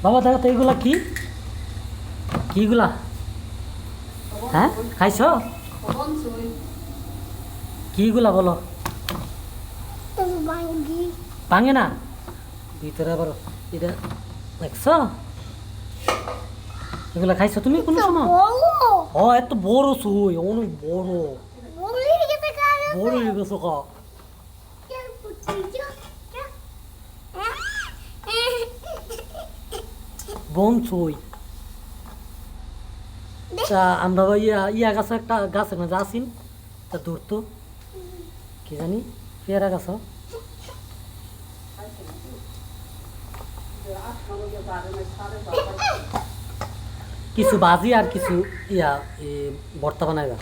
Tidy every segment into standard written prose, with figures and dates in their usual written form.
বাবা দেখো তো এইগুলা কি কিগুলা? হ্যাঁ খাইছো? কিগুলা বলো? ভাঙে না ভিতরে আবার এটা দেখছো? এগুলা খাইছো তুমি কোনো সময়? ও এত বড় সুই, অনেক বড় বড় হয়ে গেছো কা। বন সুই। তা আমরা ইয়া গাছে একটা গাছের মাঝে আসিন, তা ধরতো কি জানি পেয়ারা গাছ, কিছু বাজি আর কিছু ইয়া ভর্তা বানাইবা।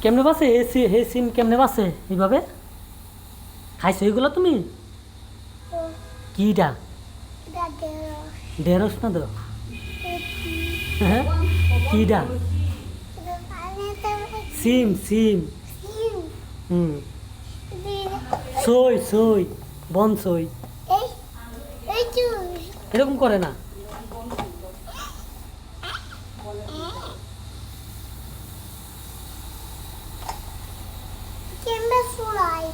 কেমনে বাসে হে সিম কেমনে বাসে এইভাবে? খাইছো এগুলো তুমি? কিটা? ঢেঁড়স না তো? হ্যাঁ কিটা? সিম সিম। হুম সই সই বন সই। এরকম করে না।